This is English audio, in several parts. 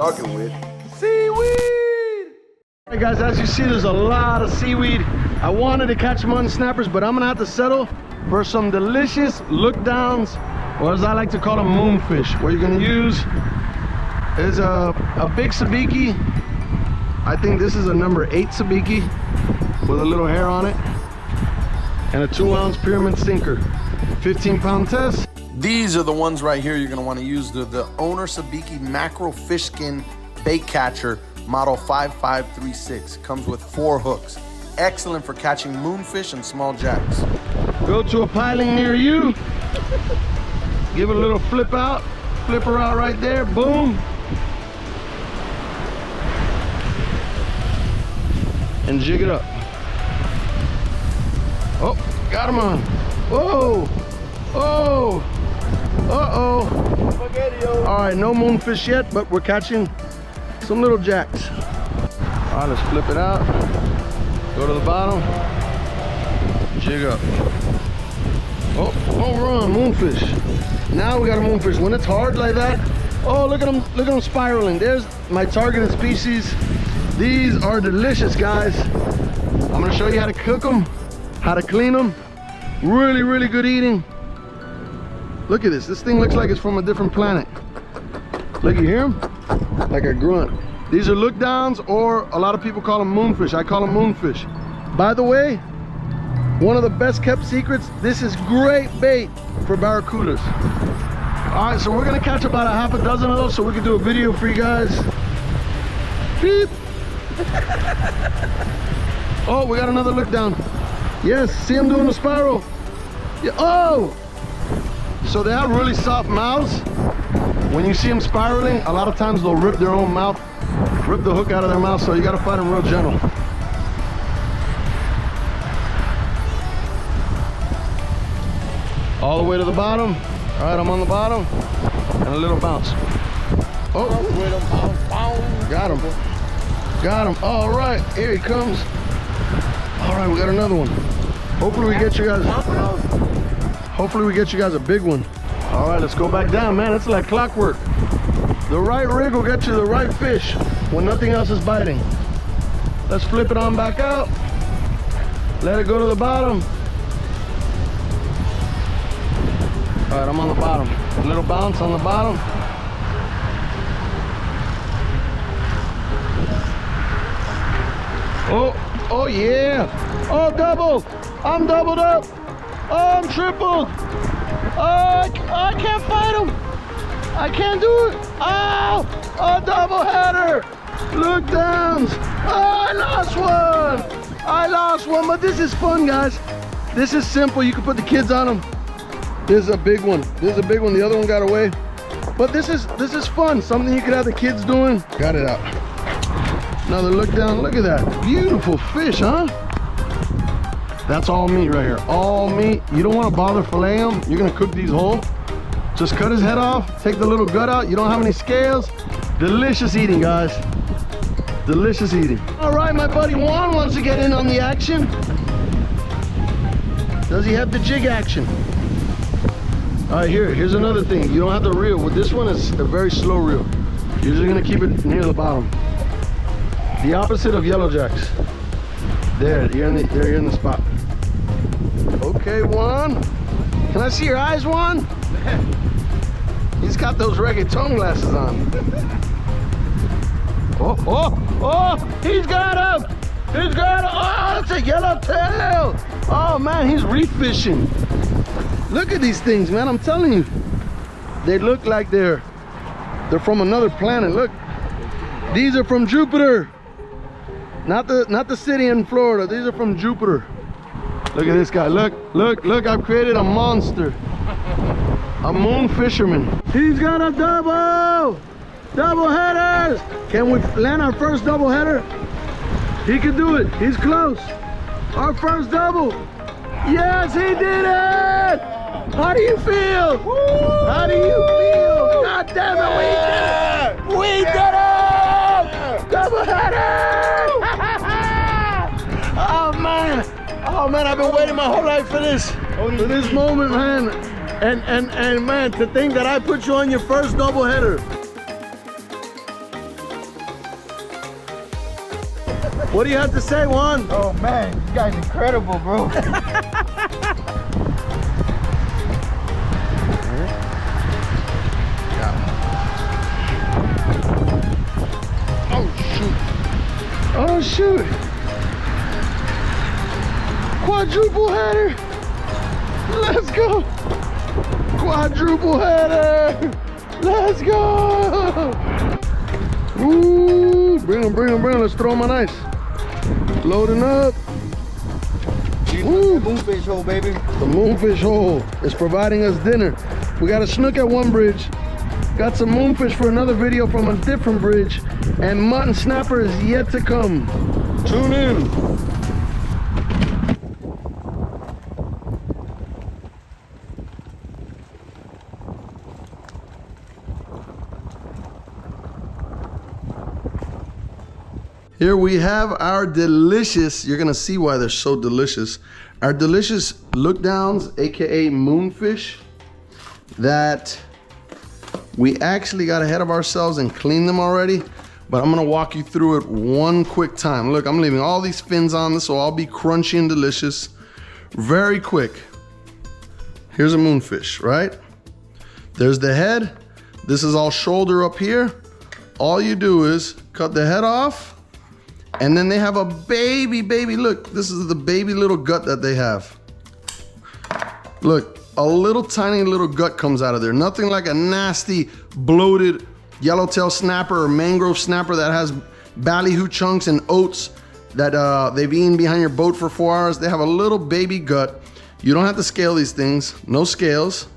fucking with. Seaweed! Alright guys, as you see, there's a lot of seaweed. I wanted to catch mud snappers, but I'm gonna have to settle for some delicious lookdowns, or as I like to call them, moonfish. What you're gonna use is a big sabiki. I think this is a number 8 sabiki with a little hair on it, and a 2-ounce pyramid sinker. 15-pound test. These are the ones right here you're gonna wanna use. They're the Owner Sabiki Mackerel Fish Skin Bait Catcher, model 5536. Comes with 4 hooks. Excellent for catching moonfish and small jacks. Go to a piling near you. Give it a little flip out. Flip her out right there, boom. And jig it up. Oh, got him on. Whoa, oh, uh-oh. All right, no moonfish yet, but we're catching some little jacks. All right, let's flip it out. Go to the bottom, jig up. Oh, run, moonfish. Now we got a moonfish. When it's hard like that, oh, look at them spiraling. There's my targeted species. These are delicious, guys. I'm gonna show you how to cook them, how to clean them. Really, really good eating. Look at this. This thing looks like it's from a different planet. Look, you hear him? Like a grunt. These are lookdowns, or a lot of people call them moonfish. I call them moonfish. By the way, one of the best kept secrets, this is great bait for barracudas. All right, so we're gonna catch about a half a dozen of those so we can do a video for you guys. Beep. Oh, we got another look down. Yes, see him doing the spiral. Yeah. Oh! So they have really soft mouths. When you see them spiraling, a lot of times they'll rip their own mouth, rip the hook out of their mouth, so you gotta fight them real gentle. All the way to the bottom. All right, I'm on the bottom. And a little bounce. Oh, got him. Got him. All right, here he comes. All right, we got another one. Hopefully we get you guys a big one. All right, let's go back down, man. It's like clockwork. The right rig will get you the right fish when nothing else is biting. Let's flip it on back out. Let it go to the bottom. All right, I'm on the bottom. A little bounce on the bottom. Oh yeah. Oh, double. I'm doubled up. Oh, I'm tripled. Oh, I can't fight him. I can't do it. Oh, double header. Look downs. Oh, I lost one, but this is fun, guys. This is simple. You can put the kids on them. This is a big one. The other one got away. But this is fun. Something you could have the kids doing. Got it out. Another look down. Look at that. Beautiful fish, huh? That's all meat right here. All meat. You don't want to bother fillet them. You're going to cook these whole. Just cut his head off. Take the little gut out. You don't have any scales. Delicious eating, guys. Delicious eating. All right, my buddy Juan wants to get in on the action. Does he have the jig action? All right, here's another thing. You don't have to reel. With this one, it's a very slow reel. You're just going to keep it near the bottom. The opposite of yellow jacks. There, you're in the spot. Okay, Juan. Can I see your eyes, Juan? He's got those reggaeton glasses on. Oh, he's got him. Oh, that's a yellowtail. Oh man, he's reef fishing. Look at these things, man. I'm telling you. They look like they're from another planet. Look. These are from Jupiter. Not the city in Florida. These are from Jupiter. Look at this guy. Look. I've created a monster. A moon fisherman. He's got a double headers. Can we land our first double header? He can do it. He's close. Our first double. Yes, he did it. How do you feel? Woo! How do you feel? God damn it, we did it. Double header. Oh man, I've been waiting my whole life for this moment, man. And man, to think that I put you on your first doubleheader. What do you have to say, Juan? Oh man, this guy's incredible, bro. Oh shoot! Quadruple header! Let's go! Quadruple header! Let's go! Ooh, bring them, bring them, bring them. Let's throw them on ice. Loading up. Ooh. Moonfish hole, baby. The Moonfish hole is providing us dinner. We got a snook at one bridge. Got some moonfish for another video from a different bridge. And mutton snapper is yet to come. Tune in. Here we have our delicious, you're gonna see why they're so delicious, our delicious Lookdowns, AKA Moonfish, that we actually got ahead of ourselves and cleaned them already, but I'm gonna walk you through it one quick time. Look, I'm leaving all these fins on this, so I'll be crunchy and delicious. Very quick. Here's a moonfish, right? There's the head. This is all shoulder up here. All you do is cut the head off, and then they have a baby, look, this is the baby little gut that they have. Look, a little tiny little gut comes out of there. Nothing like a nasty, bloated yellowtail snapper or mangrove snapper that has ballyhoo chunks and oats that they've eaten behind your boat for 4 hours. They have a little baby gut. You don't have to scale these things, no scales.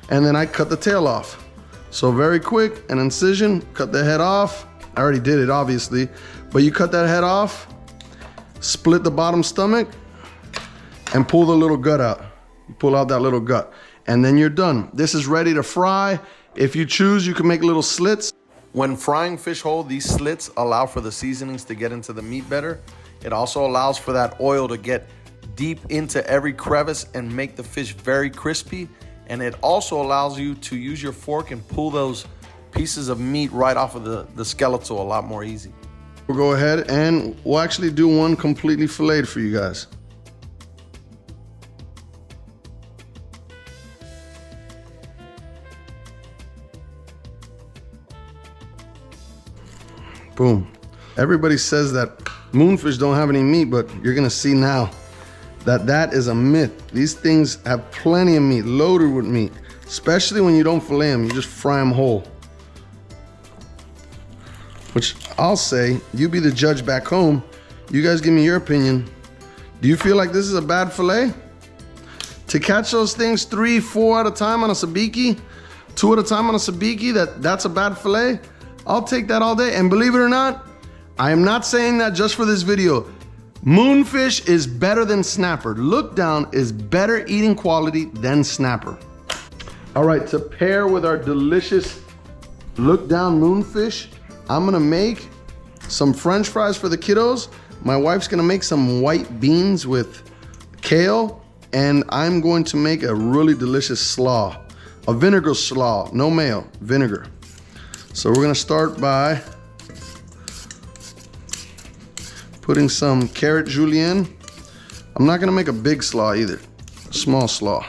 And then I cut the tail off. So very quick, an incision, cut the head off. I already did it, obviously. But you cut that head off, split the bottom stomach, and pull the little gut out. You pull out that little gut, and then you're done. This is ready to fry. If you choose, you can make little slits. When frying fish whole, these slits allow for the seasonings to get into the meat better. It also allows for that oil to get deep into every crevice and make the fish very crispy. And it also allows you to use your fork and pull those pieces of meat right off of the skeletal a lot more easy. We'll go ahead and we'll actually do one completely filleted for you guys. Boom. Everybody says that moonfish don't have any meat, but you're gonna see now that that is a myth. These things have plenty of meat, loaded with meat, especially when you don't fillet them, you just fry them whole. Which I'll say, you be the judge back home. You guys give me your opinion. Do you feel like this is a bad fillet? To catch those things 3, 4 at a time on a sabiki, 2 at a time on a sabiki, that's a bad fillet? I'll take that all day. And believe it or not, I am not saying that just for this video. Moonfish is better than snapper. Lookdown is better eating quality than snapper. All right, to pair with our delicious Lookdown moonfish, I'm gonna make some French fries for the kiddos. My wife's gonna make some white beans with kale, and I'm going to make a really delicious slaw, a vinegar slaw, no mayo, vinegar. So we're gonna start by putting some carrot julienne. I'm not gonna make a big slaw either, a small slaw.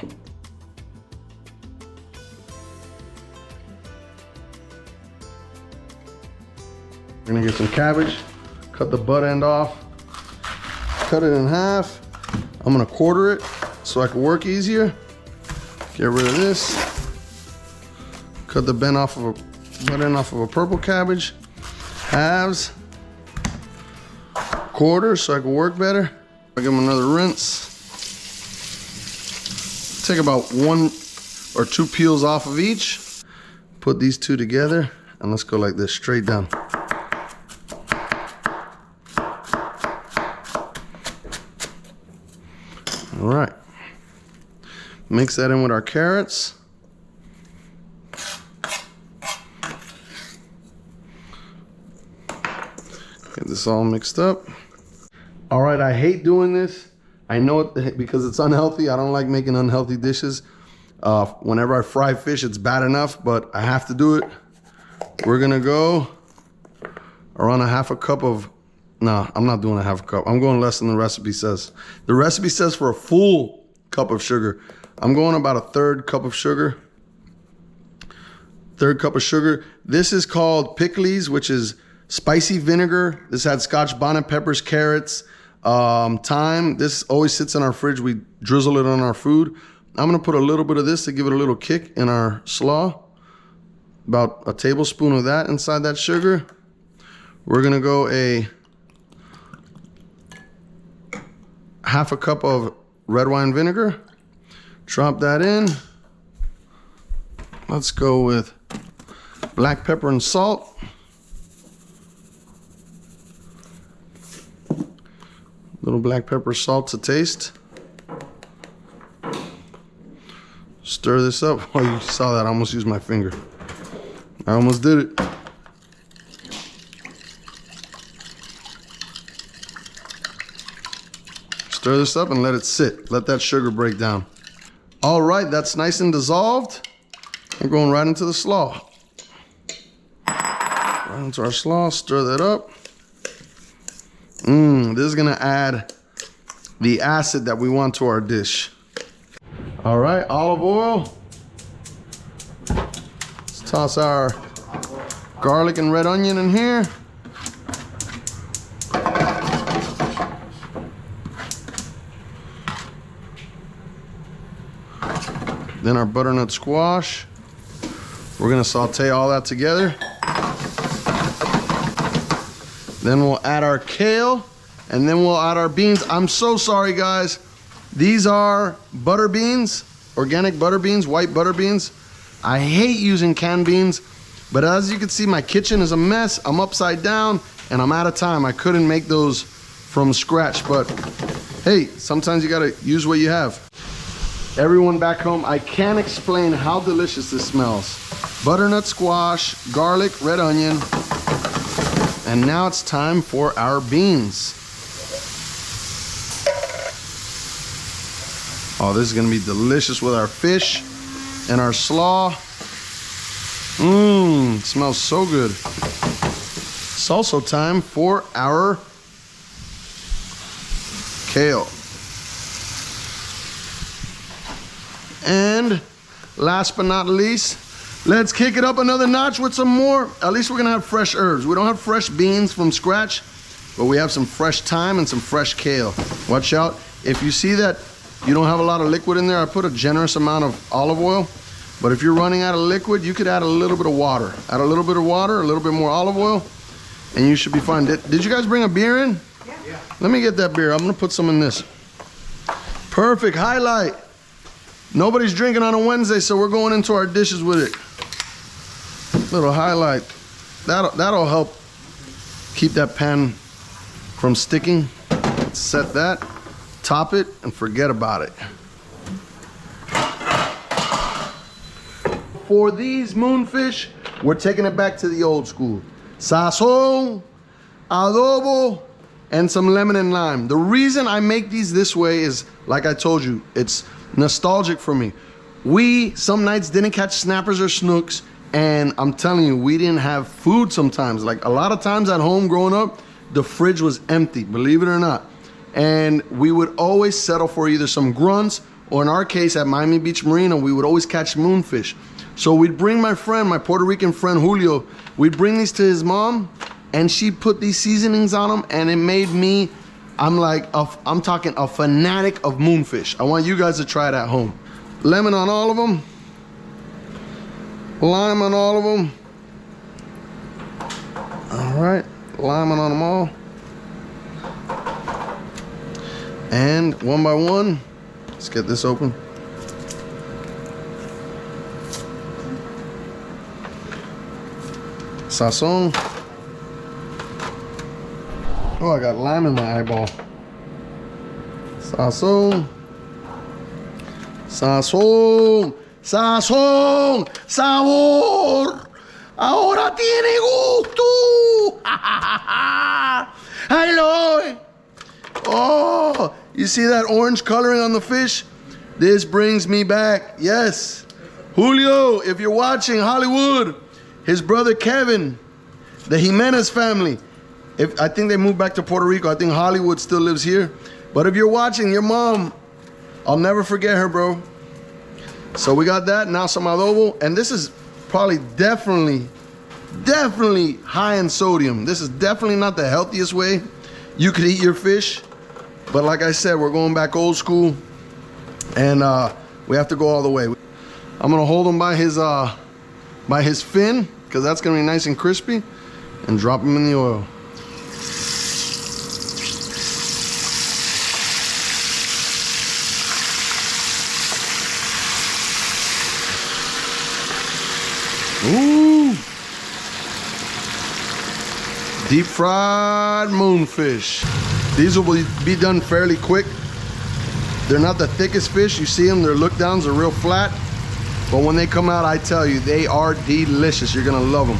We're gonna get some cabbage, cut the butt end off, cut it in half. I'm gonna quarter it so I can work easier. Get rid of this. Cut the butt end off of a purple cabbage. Halves. Quarter so I can work better. I give them another rinse. Take about 1 or 2 peels off of each. Put these two together and let's go like this, straight down. All right, mix that in with our carrots. Get this all mixed up. All right, I hate doing this. I know it because it's unhealthy. I don't like making unhealthy dishes. Whenever I fry fish, it's bad enough, but I have to do it. We're gonna go around a 1/2 cup of No, I'm not doing a half a cup. I'm going less than the recipe says. The recipe says for a full cup of sugar. I'm going about a third cup of sugar. Third cup of sugar. This is called pickles, which is spicy vinegar. This had Scotch bonnet peppers, carrots, thyme. This always sits in our fridge. We drizzle it on our food. I'm gonna put a little bit of this to give it a little kick in our slaw. About a tablespoon of that inside that sugar. We're gonna go a half a cup of red wine vinegar. Drop that in. Let's go with black pepper and salt. Little black pepper, salt to taste. Stir this up. Oh, you saw that. I almost used my finger. I almost did it. Stir this up and let it sit. Let that sugar break down. All right, that's nice and dissolved. We're going right into the slaw. Right into our slaw, stir that up. This is gonna add the acid that we want to our dish. All right, olive oil. Let's toss our garlic and red onion in here. Then our butternut squash. We're gonna saute all that together. Then we'll add our kale, and then we'll add our beans. I'm so sorry, guys. These are butter beans, organic butter beans, white butter beans. I hate using canned beans, but as you can see, my kitchen is a mess. I'm upside down, and I'm out of time. I couldn't make those from scratch, but hey, sometimes you gotta use what you have. Everyone back home, I can't explain how delicious this smells. Butternut squash, garlic, red onion, and now it's time for our beans. Oh, this is gonna be delicious with our fish and our slaw. Smells so good. It's also time for our kale. And last but not least, let's kick it up another notch with some more. At least we're gonna have fresh herbs. We don't have fresh beans from scratch, but we have some fresh thyme and some fresh kale. Watch out. If you see that you don't have a lot of liquid in there, I put a generous amount of olive oil. But if you're running out of liquid, you could add a little bit of water. Add a little bit of water, a little bit more olive oil, and you should be fine. Did you guys bring a beer in? Yeah. Let me get that beer. I'm gonna put some in this. Perfect, highlight. Nobody's drinking on a Wednesday, so we're going into our dishes with it. Little highlight. That'll help keep that pan from sticking. Set that, top it, and forget about it. For these moonfish, we're taking it back to the old school. Sazon, adobo, and some lemon and lime. The reason I make these this way is, like I told you, it's nostalgic for me. We, some nights, didn't catch snappers or snooks, and I'm telling you, we didn't have food sometimes. Like a lot of times at home growing up, the fridge was empty, believe it or not. And we would always settle for either some grunts, or in our case at Miami Beach Marina, we would always catch moonfish. So we'd bring my friend, my Puerto Rican friend Julio, we'd bring these to his mom, and she put these seasonings on them, and it made me, I'm talking a fanatic of moonfish. I want you guys to try it at home. Lemon on all of them. Lime on all of them. All right, lime on them all. And one by one, let's get this open. Sazon. Oh, I got lime in my eyeball. Sazon. Sazon. Sazon. Sabor. Ahora tiene gusto. I love it. Oh, you see that orange coloring on the fish? This brings me back. Yes. Julio, if you're watching, Hollywood, his brother Kevin, the Jimenez family, I think they moved back to Puerto Rico. I think Hollywood still lives here. But if you're watching, your mom, I'll never forget her, bro. So we got that, now some adobo. And this is probably definitely high in sodium. This is definitely not the healthiest way you could eat your fish. But like I said, we're going back old school. And we have to go all the way. I'm gonna hold him by his fin, because that's gonna be nice and crispy, and drop him in the oil. Ooh! Deep fried moonfish. These will be done fairly quick. They're not the thickest fish. You see them, their lookdowns are real flat. But when they come out, I tell you, they are delicious. You're gonna love them.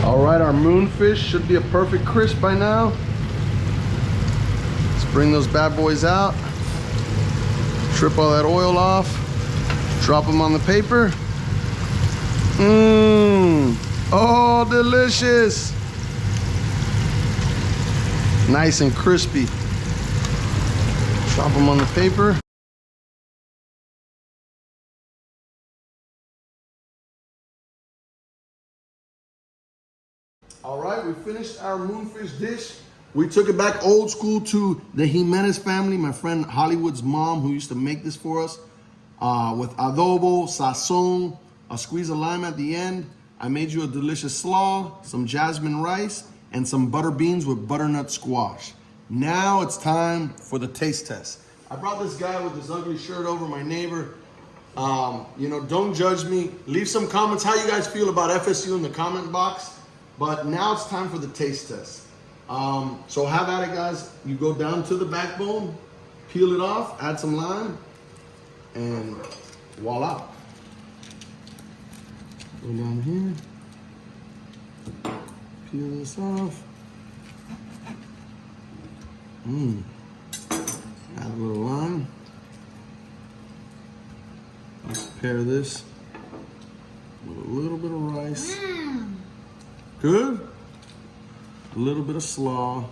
All right, our moonfish should be a perfect crisp by now. Let's bring those bad boys out. Strip all that oil off. Drop them on the paper. Mmm. Oh, delicious. Nice and crispy. Drop them on the paper. All right, we finished our moonfish dish. We took it back old school to the Jimenez family, my friend Hollywood's mom, who used to make this for us with adobo, sazon, a squeeze of lime at the end. I made you a delicious slaw, some Jazmine rice, and some butter beans with butternut squash. Now it's time for the taste test. I brought this guy with this ugly shirt over, my neighbor. You know, don't judge me. Leave some comments how you guys feel about FSU in the comment box. But now it's time for the taste test. So have at it, guys. You go down to the backbone, peel it off, add some lime, and voila. Go down here, peel this off. Add a little lime. Let's pair this with a little bit of rice. Good. A little bit of slaw,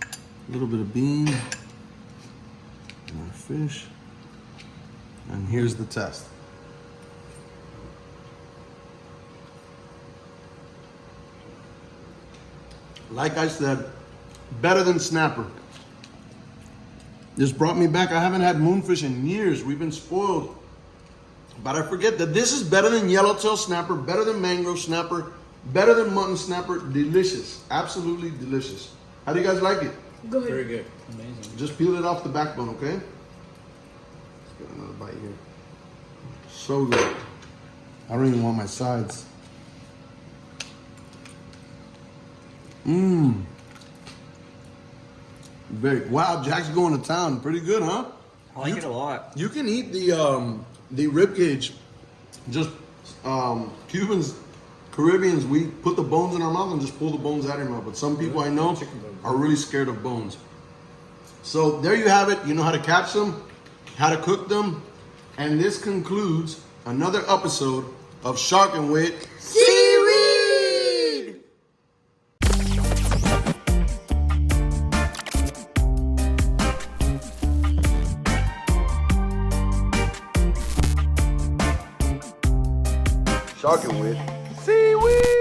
a little bit of bean, and our fish. And here's the test. Like I said, better than snapper. This brought me back. I haven't had moonfish in years. We've been spoiled. But I forget that this is better than yellowtail snapper, better than mangrove snapper, better than mutton snapper. Delicious. Absolutely delicious. How do you guys like it? Good. Very good. Amazing. Just peel it off the backbone, okay? Let's get another bite here. So good. I don't even want my sides. Mmm. Very, wow, Jack's going to town. Pretty good, huh? I like it a lot. You can eat the rib cage. Just Cubans, Caribbeans, we put the bones in our mouth and just pull the bones out of your mouth. But some people I know are really scared of bones. So there you have it. You know how to catch them, how to cook them. And this concludes another episode of Sharking with Seaweed. Sharking with Seaweed.